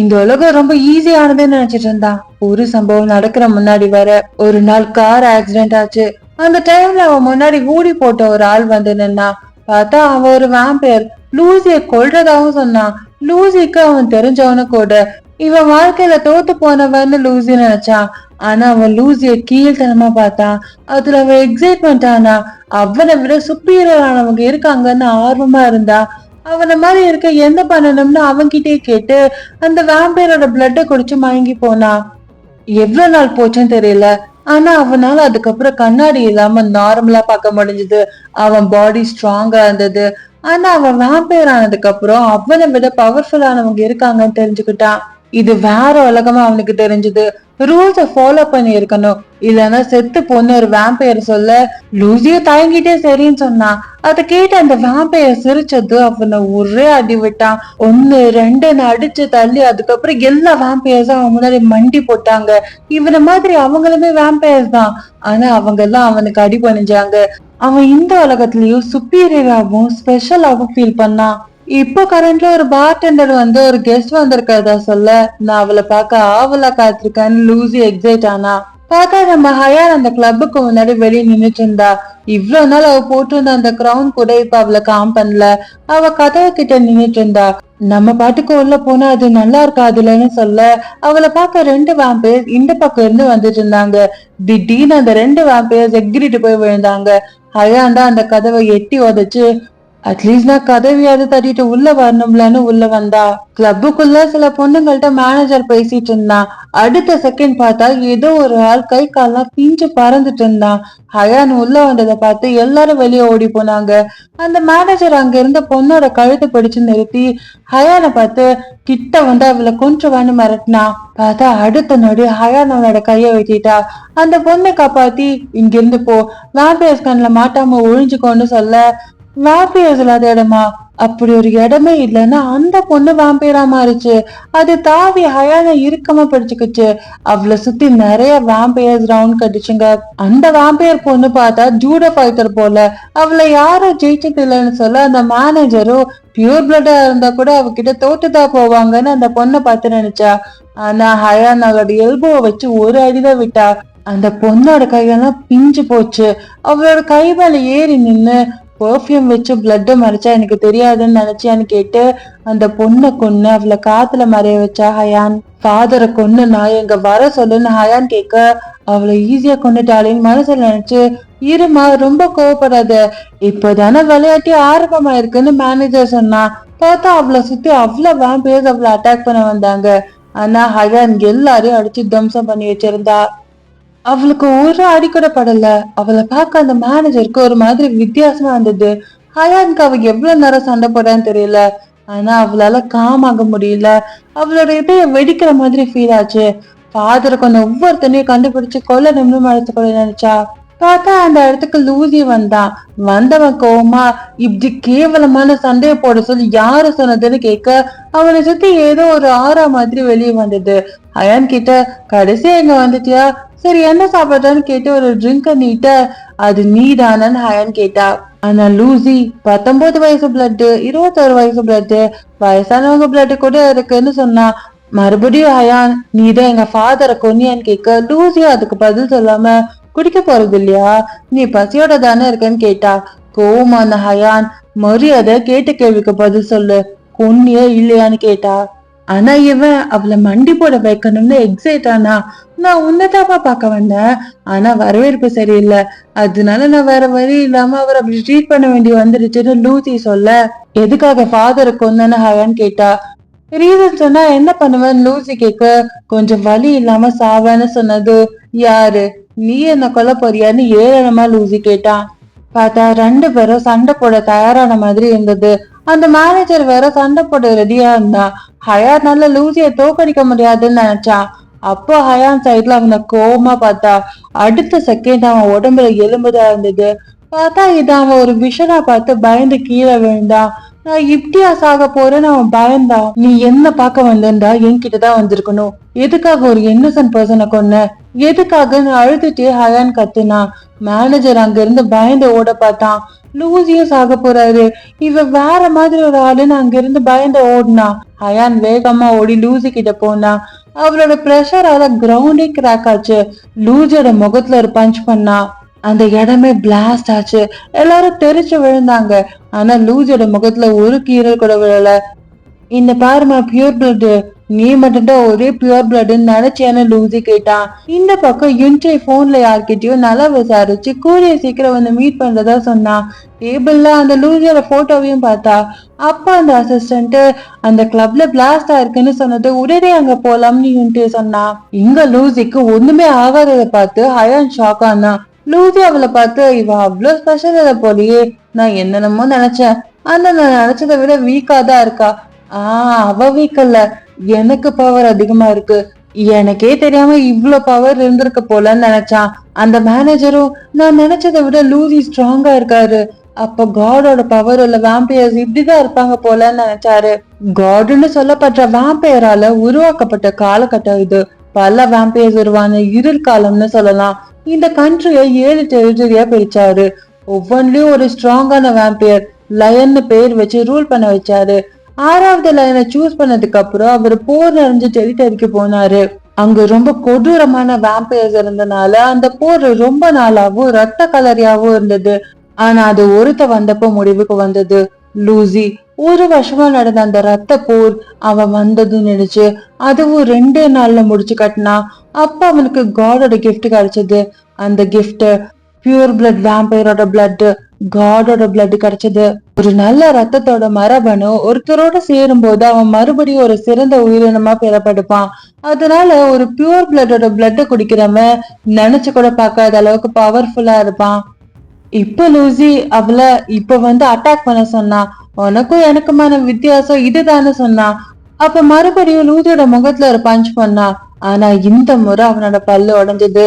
இந்த உலகம் ரொம்ப ஈஸியானதுன்னு நினைச்சிட்டு இருந்தான். ஒரு சம்பவம் நடக்கிற முன்னாடி வர ஒரு நாள் கார் ஆக்சிடென்ட் ஆச்சு. அந்த டைம்ல அவன் முன்னாடி ஊடி போட்ட ஒரு ஆள் வந்து நின்னா. பார்த்தா அவன் ஒரு வேம்பயர். லூசிய கொல்றதாவும் சொன்னான். லூசிக்கு அவன் தெரிஞ்சவனு கூட. இவன் வாழ்க்கையில தோத்து போனவன்னு லூசி நினைச்சான். ஆனா அவன் லூசிய கீழ்த்தனமா பார்த்தான். அதுல அவன் எக்ஸைட்மெண்ட் ஆனா. அவனை விட சுப்பீரியர் ஆனவங்க இருக்காங்கன்னு ஆர்வமா இருந்தா. அவனை மாதிரி இருக்க என்ன பண்ணணும்னு அவன்கிட்டயே கேட்டு அந்த வேம்பயரோட பிளட்ட குடிச்சு மயங்கி போனா. எவ்வளவு நாள் போச்சுன்னு தெரியல. ஆனா அவனால அதுக்கப்புறம் கண்ணாடி இல்லாம நார்மலா பார்க்க முடிஞ்சது. அவன் பாடி ஸ்ட்ராங்கா இருந்தது. ஆனா அவன் வேம்பயர் ஆனதுக்கு அப்புறம் அவனை விட பவர்ஃபுல்லானவங்க இருக்காங்கன்னு தெரிஞ்சுக்கிட்டான். இது வேற உலகமா அவனுக்கு தெரிஞ்சது. ரூல்ஸ ஃபாலோ பண்ணி இருக்கணும், இல்லன்னா செத்து பொண்ணு ஒரு வேம்பயர் சொல்ல லூசியோ தயங்கிட்டே சரின்னு சொன்னான். அதை கேட்டு அந்த வேம்பயர் சிரிச்சது அவனை ஒரே அடி விட்டான். 1 2ன்னு அடிச்சு தள்ளி அதுக்கப்புறம் எல்லா வேம்பயர்ஸும் அவன் முன்னாடி மண்டி போட்டாங்க. இவனை மாதிரி அவங்களுமே வேம்பயர்ஸ் தான். ஆனா அவங்க எல்லாம் அவனுக்கு அடி பண்ணிஞ்சாங்க. அவன் இந்த உலகத்திலயும் சுப்பீரியராகவும் ஸ்பெஷலாகவும் ஃபீல் பண்ணான். இப்போ கரண்ட்ல ஒரு பார்டெண்டர் வந்து ஒரு கெஸ்ட் வந்திருக்கிறதா சொல்ல நான் அவளை பார்க்க ஆவலா காத்திருக்கேன்னு லூசி எக்ஸைட் ஆனா. பார்த்தா நம்ம ஹயான் அந்த கிளப்புக்கு முன்னாடி வெளியே நின்னுட்டு இருந்தா. இவ்வளவு நாள் அவ போட்டிருந்த அந்த கிரவுன் கூட இப்ப அவளை காம் பண்ணல. அவ கதவு கிட்ட நின்னுட்டு இருந்தா. நம்ம பாட்டுக்கு உள்ள போனா அது நல்லா இருக்காதுலன்னு சொல்ல அவளை பார்க்க 2 வேம்பயர்ஸ் இந்த பக்கம் இருந்து வந்துட்டு இருந்தாங்க. திடீர்னு அந்த 2 வேம்பயர்ஸ் எகிரிட்டு போய் விழுந்தாங்க. ஹயான் தான் அந்த கதவை எட்டி உதச்சு அட்லீஸ்ட் நான் கதவியாவது தட்டிட்டு உள்ள வரணும்லன்னு உள்ள வந்தா. கிளப்புக்குள்ள சில பொண்ணுங்கள்ட்ட மேனேஜர் பேசிட்டு இருந்தான். அடுத்த செகண்ட் பார்த்தா ஏதோ ஒரு ஆள் கை கால்லாம் பிஞ்சு பறந்துட்டு இருந்தான். ஹயான் உள்ள வந்ததை பார்த்து எல்லாரும் வெளியே ஓடி போனாங்க. அந்த மேனேஜர் அங்க இருந்த பொண்ணோட கழுத்தை பிடிச்சு நிறுத்தி ஹயானை பார்த்து கிட்ட வந்து அவளை கொஞ்சம் மிரட்டினா. பார்த்தா அடுத்த நொடி ஹயான் அவனோட கைய வெட்டிட்டா. அந்த பொண்ணை காப்பாத்தி இங்க இருந்து போ, வேம்பயர்ஸ் கண்ணுல மாட்டாம ஒழிஞ்சுக்கோன்னு சொல்ல வேம்பயர்ஸ் இல்லாத இடமா? அப்படி ஒரு இடமே இல்லைன்னா அந்த பொண்ணு வேம்பயரா மாறிச்சு. அது தாவி ஹயானை இறுக்கமா பிடிச்சுக்குச்சு. அவளை சுத்தி நிறைய வேம்பயர்ஸ் ரவுண்ட் கட்டிச்சுங்க. அந்த வேம்பயர் பொண்ணு பார்த்தா ஜூடோ ஃபைட்டர் போல. அவளை யாரும் ஜெயிச்சது இல்லைன்னு சொல்ல அந்த மேனேஜரும் பியூர் பிளட்டா இருந்தா கூட அவகிட்ட தோத்துதான் போவாங்கன்னு அந்த பொண்ணை பார்த்து நினைச்சா. ஆனா ஹயான் அவளோட எல்போவை வச்சு ஒரு அடிதான் விட்டா. அந்த பொண்ணோட கையெல்லாம் பிஞ்சு போச்சு. அவளோட கை மேல ஏறி நின்னு பெர்ஃப்யூம் வச்சு பிளட்ட மறைச்சா எனக்கு தெரியாதுன்னு நினைச்சியான்னு கேட்டு அந்த பொண்ணை கொன்னு அவளை காத்துல மறைய வச்சா ஹயான். ஃபாதரை கொன்னு நான் எங்க வர சொல்லுன்னு ஹயான் கேட்க அவளை ஈஸியா கொண்டுட்டாளின்னு மனசுல நினைச்சு இருமா ரொம்ப கோவப்படாத, இப்பதானே விளையாட்டி ஆரம்பமா இருக்குன்னு மேனேஜர் சொன்னா. பார்த்தா அவளை சுத்தி அவ்வளவு வேம்பயர்ஸ் அவளை அட்டாக் பண்ண வந்தாங்க. ஆனா ஹயான் எல்லாரையும் அடிச்சு தம்சம் பண்ணி வச்சிருந்தா. அவளுக்கு ஒரு அடி கூட படல. அவளை பார்க்க அந்த மேனேஜருக்கு ஒரு மாதிரி வித்தியாசமா இருந்தது. ஹயானுக்கு அவ எவ்வளவு நேரம் சண்டை போடான்னு தெரியல. ஆனா அவளால காம் ஆக முடியல. அவளோட இதயம் வெடிக்கிற மாதிரி ஃபீல் ஆச்சு. ஃபாதர் கொஞ்சம் ஒவ்வொருத்தனையும் கண்டுபிடிச்சு கொல்லணும்னு மனசுக்குள்ள நினைச்சா. பார்த்தா அந்த இடத்துக்கு லூசி வந்தான். வந்தவன் கோவமா இப்படி கேவலமான சண்டையை போட சொல்லி யாரு சொன்னதுன்னு கேட்க அவனை சுத்தி ஏதோ ஒரு ஆறா மாதிரி வெளியே வந்தது. ஹயான் கிட்ட கடைசியா எங்க வந்துட்டியா, சரி என்ன சாப்பிட்றன்னு கேட்டு ஒரு ட்ரிங்க நீட்ட அது நீதானன்னு ஹயான் கேட்டா. ஆனா லூசி 19 வயசு பிளட், 21 வயசு பிளட், வயசானவங்க பிளட் கூட இருக்குன்னு சொன்னா. மறுபடியும் ஹயான் நீதான் எங்க ஃபாதரை கொன்னியான்னு கேட்க லூசியும் அதுக்கு பதில் சொல்லாம குடிக்க போறது இல்லையா, நீ பசியோட தானே இருக்கன்னு கேட்டா. கோவமான ஹயான் மரியாதை கேட்ட கேள்விக்கு பதில் சொல்லு, கொன்னியா இல்லையான்னு கேட்டா. ஆனா இவன் அவளை மண்டி போட வைக்கணும்னு எக்ஸைட் ஆனா, நான் உன்னதாப்பா பார்க்க வந்தேன், ஆனா வரவேற்பு சரியில்லை, அதனால நான் வேற வழி இல்லாம அவர் அப்படி ட்ரீட் பண்ண வேண்டி வந்துருச்சுன்னு லூசி சொல்ல, எதுக்காக ஃபாதரை கொன்னன்னு ஹயான் கேட்டா. ரீசன் சொன்னா என்ன பண்ணுவேன்னு லூசி கேட்க, கொஞ்சம் வலி இல்லாம சாவேன்னு சொன்னது யாரு, நீ என்ன கொல்ல போறியான்னு ஏளனமா லூசி கேட்டான். பார்த்தா 2 பேரும் சண்டை போட தயாரான மாதிரி இருந்தது. அந்த மேனேஜர் வேற சண்டை போட ரெடியா இருந்தா. ஹயானால லூசிய தோக்கடிக்க முடியாதுன்னு நினைச்சான். அப்போ ஹயான் சைட்ல அவனை கோவமா பார்த்தா. அடுத்த செகண்ட் அவன் உடம்புல எலும்புதான் இருந்தது. பார்த்தா இதை அவன் ஒரு விஷனா பார்த்து பயந்து கீழே விழுந்தான். நான் இப்படியா சாக போறேன்னு அவன் பயந்தான். நீ என்ன பார்க்க வந்தா என்கிட்டதான் வந்திருக்கணும், எதுக்காக ஒரு இன்னசென்ட் பர்சனை கொன்ன, எதுக்காகன்னு அழுதுட்டே ஹயான் கத்துனான். மேனேஜர் அங்க இருந்து பயந்து ஓட பார்த்தான். லூசியும் சாக போறாரு, இவ வேற மாதிரி ஒரு ஆளுன்னு அங்க இருந்து பயந்து ஓடினா. ஹயான் வேகமா ஓடி லூசி கிட்ட போனா. அவளோட பிரஷரால கிரவுண்டே கிராக் ஆச்சு. லூசியோட முகத்துல ஒரு பஞ்ச் பண்ணா. அந்த இடமே பிளாஸ்ட் ஆச்சு. எல்லாரும் தெரிச்சு விழுந்தாங்க. ஆனா லூசியோட முகத்துல ஒரு கீரல் கூட விழல. இந்த பாருமா பியூர் பிளட், நீ மட்டும்தான் ஒரே பியூர் பிளட்னு நினைச்சேன்னு லூசி கேட்டான். இந்த பக்கம் யுன்டே போன்ல யார்கிட்டயும் நல்லா விசாரிச்சு கூடிய சீக்கிரம் வந்து மீட் பண்றதா சொன்னான். டேபிள்ல அந்த லூசியோட போட்டோவையும் பார்த்தா. அப்ப அந்த அசிஸ்டன்ட் அந்த கிளப்ல பிளாஸ்ட் ஆயிருக்குன்னு சொன்னது உடனே அங்க போலாம்னு யுன்டே சொன்னான். இங்க லூசிக்கு ஒண்ணுமே ஆகாததை பார்த்து ஹயான் ஷாக் ஆனா. லூசி அவளை பார்த்து, இவ அவ்வளவு ஸ்பெஷல் இதை போலியே, நான் என்னென்னமோ நினைச்சேன், ஆனா நான் நினைச்சதை விட வீக்கா தான் இருக்கா. அவ வீக் இல்ல, எனக்கு பவர் அதிகமா இருக்கு, எனக்கே தெரியாம இவ்வளவு பவர் இருந்திருக்க போலன்னு நினைச்சான். அந்த மேனேஜரும் நான் நினைச்சதை விட லூசி ஸ்ட்ராங்கா இருக்காரு, அப்ப காடோட பவர் உள்ள வேம்பையர்ஸ் இப்படிதான் இருப்பாங்க போலன்னு நினைச்சாரு. காடுன்னு சொல்லப்பட்ட வேம்பையரால உருவாக்கப்பட்ட காலகட்டம் இது. பல வேம்பையர்ஸ் உருவான இருள் காலம்னு சொல்லலாம். இந்த கண்ட்ரிய 7 டெரிட்டரியா பிரிச்சாரு. ஒவ்வொன்றிலயும் ஒரு ஸ்ட்ராங்கான வேம்பையர் லயன்னு பேர் வச்சு ரூல் பண்ண வச்சாரு. 6வது லயனை சூஸ் பண்ணதுக்கு அப்புறம் அவர் போர் நிறைஞ்ச டெரிட்டரிக்கு போனாரு. அங்க ரொம்ப கொடூரமான வேம்பையர்ஸ் இருந்தனால அந்த போர் ரொம்ப நாளாவும் ரத்த கலரியாவும் இருந்தது. ஆனா அது ஒருத்த வந்தப்போ முடிவுக்கு வந்தது. லூசி 1 வருஷமா நடந்த அந்த ரத்த போர் அவன் வந்தது நினைச்சு அதுவும் 2 நாள்ல முடிச்சு கட்டினா. அப்ப அவனுக்கு காடோட கிஃப்ட் கிடைச்சது. அந்த கிஃப்ட் பியூர் பிளட் வேம்பையரோட பிளட், காடோட பிளட் கிடைச்சது. ஒரு நல்ல ரத்தத்தோட மரபணு ஒருத்தரோட சேரும் போது அவன் மறுபடியும் ஒரு சிறந்த உயிரினமா பெறப்படுப்பான். அதனால ஒரு பியூர் பிளட்டோட பிளட்ட குடிக்கிறவன் நினைச்சு கூட பார்க்காத அளவுக்கு பவர்ஃபுல்லா இருப்பான். இப்ப லூசி அவளை இப்ப வந்து அட்டாக் பண்ண சொன்னா. உனக்கும் எனக்குமான வித்தியாசம் இதுதானே சொன்னா. அப்ப மறுபடியும் லூசியோட முகத்துல ஒரு பஞ்ச் பண்ணா. ஆனா இந்த முறை அவனோட பல்லு உடைஞ்சது.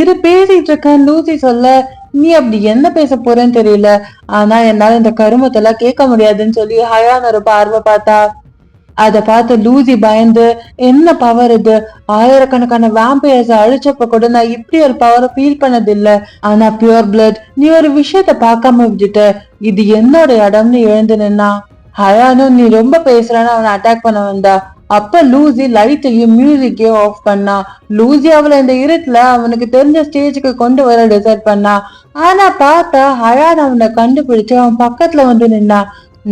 இரு பேசிட்டு இருக்கேன் லூசி சொல்ல, நீ அப்படி என்ன பேச போறேன்னு தெரியல, ஆனா என்னால இந்த கருமத்தெல்லாம் கேட்க முடியாதுன்னு சொல்லி ஹயான் ஒரு பார்வை பார்த்தா. அத பார்த்து லூசி பயந்து, என்ன பவர் இது, ஆயிரக்கணக்கான வேம்பையர்ஸ் அழிச்சப்ப கூட நான் இப்படி ஒரு பவரை ஃபீல் பண்ணது இல்ல, ஆனா பியூர் பிளட் நீ ஒரு விஷயத்த பார்க்காம விட்டுட்ட, இது என்னோட இடம்னு எழுந்து நின்னா. ஹயானும் நீ ரொம்ப பேசுறான்னு அவனை அட்டாக் பண்ண வந்தா. அப்ப லூசி லைட்டையும் மியூசிக்கையும் ஆஃப் பண்ணா. லூசி அவளை இந்த இருட்டுல அவனுக்கு தெரிஞ்ச ஸ்டேஜுக்கு கொண்டு வர டிசைட் பண்ணா. ஆனா பார்த்தா ஹயான் அவனை கண்டுபிடிச்சு அவன் பக்கத்துல வந்து நின்னா.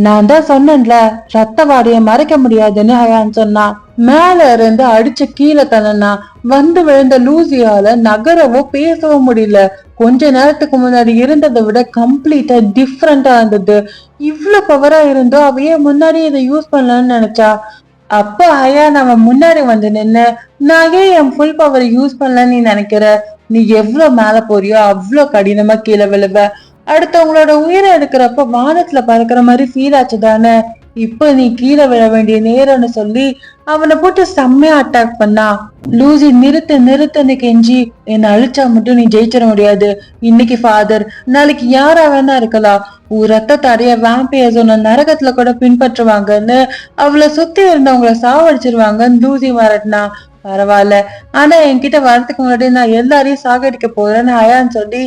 நான் தான் சொன்னேன்ல, ரத்த வாடைய மறைக்க முடியாதுன்னு ஹயான் சொன்னான். மேல இருந்து அடிச்சு கீழே தள்ளனா. வந்து விழுந்த லூசியால நகரவோ பேசவோ முடியல. கொஞ்ச நேரத்துக்கு முன்னாடி இருந்ததை விட கம்ப்ளீட்டா டிஃப்ரெண்டா இருந்தது. இவ்வளவு பவரா இருந்தோ அவையே முன்னாடி இதை யூஸ் பண்ணலாம்னு நினைச்சா. அப்ப ஹயான் அவன் முன்னாடி வந்து நின்னு, நான் ஏன் என் ஃபுல் பவர் யூஸ் பண்ணலன்னு நீ நினைக்கிற, நீ எவ்வளவு மேல போறியோ அவ்வளவு கடினமா கீழே விழுவ, அடுத்தவங்களோட உயிரை எடுக்கிறப்ப வானத்துல பறக்கிற மாதிரி ஃபீல் ஆச்சுதானே, இப்ப நீ கீழே விழ வேண்டிய நேரம்னு சொல்லி அவனை போட்டு செம்மையா அட்டாக் பண்ணா. லூசி நிறுத்து நிறுத்துன்னு கெஞ்சி, என்னை அழிச்சா மட்டும் நீ ஜெயிச்சிட முடியாது, இன்னைக்கு ஃபாதர் நாளைக்கு யாரா வேணா இருக்கலாம், உன் ரத்தத்தை அடைய வேம்பையர்ஸ் உன்னை நரகத்துல கூட பின்பற்றுவாங்கன்னு, அவளை சுத்தி இருந்தவங்களை சாவடிச்சிருவாங்கன்னு லூசி மிரட்டினா. பரவாயில்ல, ஆனா என்கிட்ட வரதுக்கு முன்னாடி நான் எல்லாரையும் சாகடிக்க போறேன்னு ஹயான் சொல்லி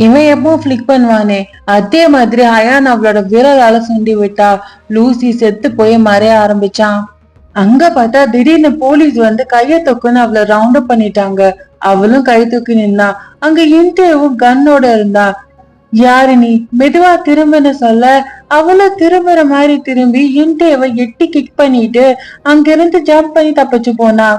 இவன் எப்பவும் பிளிக் பண்ணுவானே அதே மாதிரி ஹயான் அவளோட விரலால சுண்டி விட்டா. லூசி செத்து போய் மறைய ஆரம்பிச்சான். அங்க பார்த்தா திடீர்னு போலீஸ் வந்து கைய தூக்குன்னு அவளை ரவுண்ட் அப் பண்ணிட்டாங்க. அவளும் கை தூக்கி நின்னா. அங்க இன்டர்வியூ கன்னோட இருந்தா. யாரு நீ, மெதுவா திரும்பன்னு சொல்ல அவள திரும்புற மாதிரி திரும்பி இன்டேவை எட்டி கிக் பண்ணிட்டு அங்கிருந்து ஜம்ப் பண்ணி தப்பிச்சு போனா.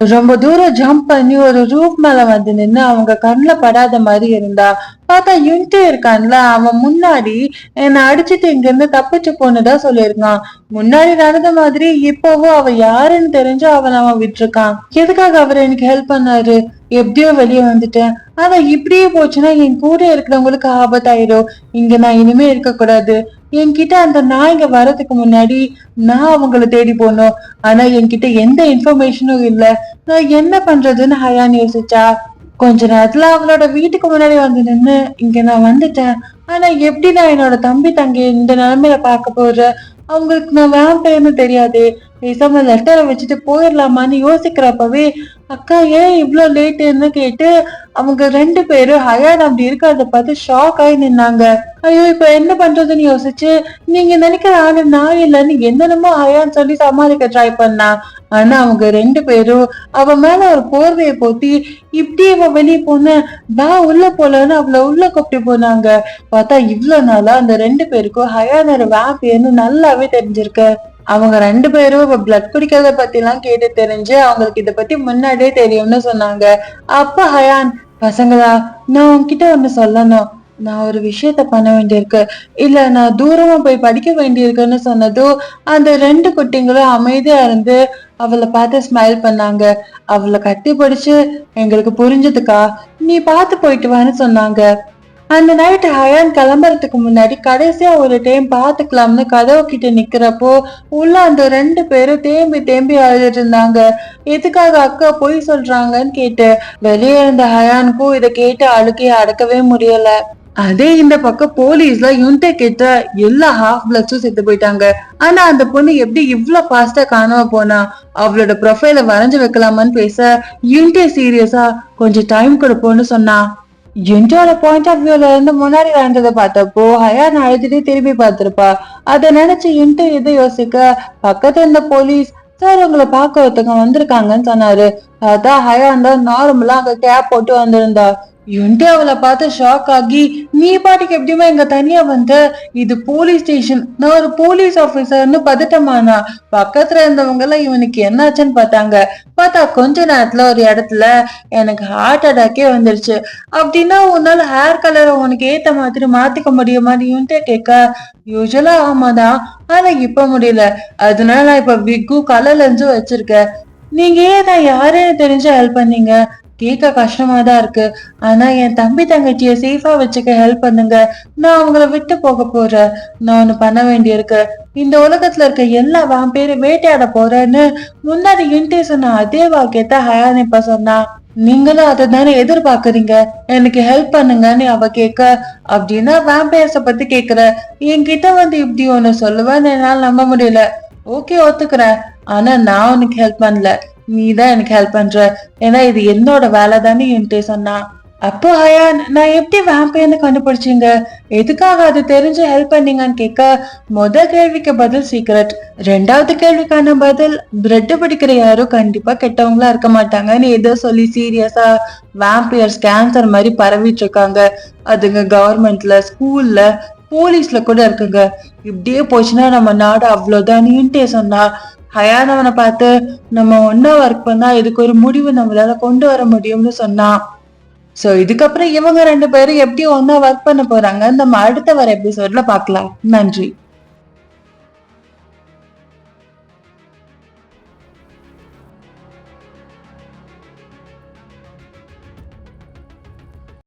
ரொம்ப தூரம் ஜம்ப் பண்ணி ஒரு ரூஃப் மேல வந்து நின்னு அவங்க கண்ணுல படாத மாதிரி இருந்தா. பார்த்தா யுன்டே இருக்கான்ல, அவன் முன்னாடி என்னை அடிச்சுட்டு இங்க இருந்து தப்பிச்சு போனதா சொல்லியிருக்கான். முன்னாடி நடந்த மாதிரி இப்பவும் அவ யாருன்னு தெரிஞ்சு அவன் விட்டுருக்கான். எதுக்காக அவர் எனக்கு ஹெல்ப் பண்ணாரு? எப்படியோ வெளியே வந்துட்டேன். ஆனா இப்படியே போச்சுன்னா என் கூட இருக்கிறவங்களுக்கு ஆபத்தாயிரும். இங்க நான் இனிமே இருக்க கூடாது. என்கிட்ட அந்த நாய்ங்க வர்றதுக்கு முன்னாடி நான் அவங்கள தேடி போனோம். ஆனா என்கிட்ட எந்த இன்ஃபர்மேஷனும் இல்ல. நான் என்ன பண்றதுன்னு ஹயான் யோசிச்சா. கொஞ்ச நேரத்துல அவளோட வீட்டுக்கு முன்னாடி வந்து நின்னு இங்க நான் வந்துட்டேன். ஆனா எப்படி நான் என்னோட தம்பி தங்கி இந்த நிலைமையில பார்க்க போறேன்? அவங்களுக்கு நான் வேம்பேன்னு தெரியாது. பேசாம லெட்டரை வச்சுட்டு போயிடலாமான்னு யோசிக்கிறப்பவே அக்கா ஏன் இவ்வளவு லேட்டுன்னு கேட்டு அவங்க 2 பேரும் ஹயான் அப்படி இருக்கிறத பார்த்து ஷாக் ஆகி நின்னாங்க. ஐயோ இப்ப என்ன பண்றதுன்னு யோசிச்சு நீங்க நினைக்கிற ஆளு நான் இல்லைன்னு என்னென்னமோ ஹயான் சொல்லி சமாளிக்க ட்ரை பண்ணா. ஆனா அவங்க 2 பேரும் அவ மேல ஒரு போர்வையை போத்தி இப்படி அவ வெளியே போன வா உள்ள போலன்னு அவளை உள்ள கூப்பிட்டு போனாங்க. பார்த்தா இவ்வளவு நாளா அந்த 2 பேருக்கும் ஹயானோட வேம்பேன்னு நல்லாவே தெரிஞ்சிருக்கு. அவங்க 2 பேரும் பிளட் குடிக்கிறத பத்தி எல்லாம் கேட்டு தெரிஞ்சு அவங்களுக்கு இத பத்தி முன்னாடியே தெரியும்னு சொன்னாங்க. அப்ப ஹயான் பசங்களா நான் உன்கிட்ட ஒண்ணு சொல்லணும். நான் ஒரு விஷயத்த பண்ண வேண்டியிருக்கு. இல்ல நான் தூரமா போய் படிக்க வேண்டியிருக்குன்னு சொன்னதும் அந்த 2 குட்டிங்களும் அமைதியா இருந்து அவளை பார்த்து ஸ்மைல் பண்ணாங்க. அவளை கட்டி பிடிச்சு எங்களுக்கு புரிஞ்சதுக்கா நீ பார்த்து போயிட்டு வான்னு சொன்னாங்க. அந்த நைட் ஹயான் கிளம்புறதுக்கு முன்னாடி கடைசியா ஒரு டைம் பாத்துக்கலாம்னு கதவு கிட்ட நிக்கிறப்போ உள்ள அந்த 2 பேரும் தேம்பி தேம்பி அழுதுட்டு இருந்தாங்க. எதுக்காக அக்கா பொய் சொல்றாங்கன்னு கேட்டு வெளியே இருந்த ஹயானுக்கும் இதை கேட்டு அழுகைய அடக்கவே முடியல. அதே இந்த பக்கம் போலீஸ்ல யுன்டே கிட்ட எல்லா ஹாஃப் பிளட்ஸும் செத்து போயிட்டாங்க. ஆனா அந்த பொண்ணு எப்படி இவ்வளவு ஃபாஸ்டா காணாம போனா? அவளோட ப்ரொஃபைல வரைஞ்சு வைக்கலாமான்னு பேச யுன்டே சீரியஸா கொஞ்சம் டைம் கொடுப்போம்னு சொன்னா. ஜென்டோட பாயிண்ட் ஆஃப் வியூல இருந்து முன்னாடி நடந்ததை பார்த்தப்போ ஹயான் அழுதுட்டு திரும்பி பார்த்திருப்பா. அதை நினைச்சு இன்ட்டு இதை யோசிக்க பக்கத்துல இருந்த போலீஸ் சார் உங்களை பார்க்க ஒருத்தவங்க வந்திருக்காங்கன்னு சொன்னாரு. அதான் ஹயான் தான் நார்மலா அங்க கேப் போட்டு வந்திருந்தா. யுன்டே அவளை பார்த்து ஷாக் ஆகி நீ பாட்டுக்கு எப்படியுமா இங்க தனியா வந்த? இது போலீஸ் ஸ்டேஷன், நான் ஒரு போலீஸ் ஆபீசர்னு பதட்டமானா. பக்கத்துல இருந்தவங்க எல்லாம் இவனுக்கு என்னாச்சுன்னு பார்த்தாங்க. பார்த்தா கொஞ்ச நேரத்துல ஒரு இடத்துல எனக்கு ஹார்ட் அட்டாக்கே வந்துருச்சு. அப்படின்னா உன்னால ஹேர் கலரை உனக்கு ஏத்த மாதிரி மாத்திக்க முடியுமான்னு யுன்டே கேட்க யூஸ்வலா ஆமாதான், ஆனா இப்ப முடியல. அதனால நான் இப்ப விக்கும் கலர் லென்ஸும் வச்சிருக்கேன். நீங்க ஏன் நான் யாருன்னு தெரிஞ்சு ஹெல்ப் பண்ணீங்க? கேட்க கஷ்டமா தான் இருக்கு. ஆனா என் தம்பி தங்கச்சிய சேஃபா வச்சுக்க ஹெல்ப் பண்ணுங்க. நான் அவங்கள விட்டு போக போறேன். நான் ஒண்ணு பண்ண வேண்டியிருக்கு. இந்த உலகத்துல இருக்க எல்லா வாம்பேரும் வேட்டையாட போறேன்னு முன்னாடி இன்டே சொன்ன அதே வாக்கியத்தை ஹயான் இப்ப சொன்னா. நீங்களும் அதை தானே எதிர்பார்க்கறீங்க, எனக்கு ஹெல்ப் பண்ணுங்கன்னு அவ கேட்க. அப்படின்னா வேம்பயர்ஸ பத்தி கேக்குற, என்கிட்ட வந்து இப்படி ஒண்ணு சொல்லுவேன்னு என்னால நம்ப முடியல. ஓகே ஒத்துக்கிறேன், ஆனா நான் உனக்கு ஹெல்ப் பண்ணல, நீதான் எனக்கு ஹெல்ப் பண்ற. ஏன்னா இது என்னோட வேலை தானே என்கிட்ட சொன்னா. அப்போ ஹயான் நான் எப்படி வேம்பையர்னு கண்டுபிடிச்சீங்க? எதுக்காக அது தெரிஞ்சு ஹெல்ப் பண்ணீங்கன்னு கேட்க முதல் கேள்விக்கு பதில் சீக்ரெட், 2வது கேள்விக்கான பதில் பிரெட் பிடிக்கிற யாரும் கண்டிப்பா கெட்டவங்களா இருக்க மாட்டாங்கன்னு ஏதோ சொல்லி சீரியஸா வேம்பையர்ஸ் கேன்சர் மாதிரி பரவிட்டு இருக்காங்க. அதுங்க கவர்மெண்ட்ல, ஸ்கூல்ல, போலீஸ்ல கூட இருக்குங்க. இப்படியே போச்சுன்னா நம்ம நாடு அவ்வளவுதான்னுட்டே சொன்னா. ஹயான் அவனை பார்த்து நம்ம ஒன்னா ஒர்க் பண்ணா இதுக்கு ஒரு முடிவு நம்மளால கொண்டு வர முடியும்னு சொன்னான். சோ இதுக்கப்புறம் இவங்க 2 பேரும் எப்படி ஒன்னா ஒர்க் பண்ண போறாங்க நம்ம அடுத்த வர எபிசோட்ல பார்க்கலாம். நன்றி.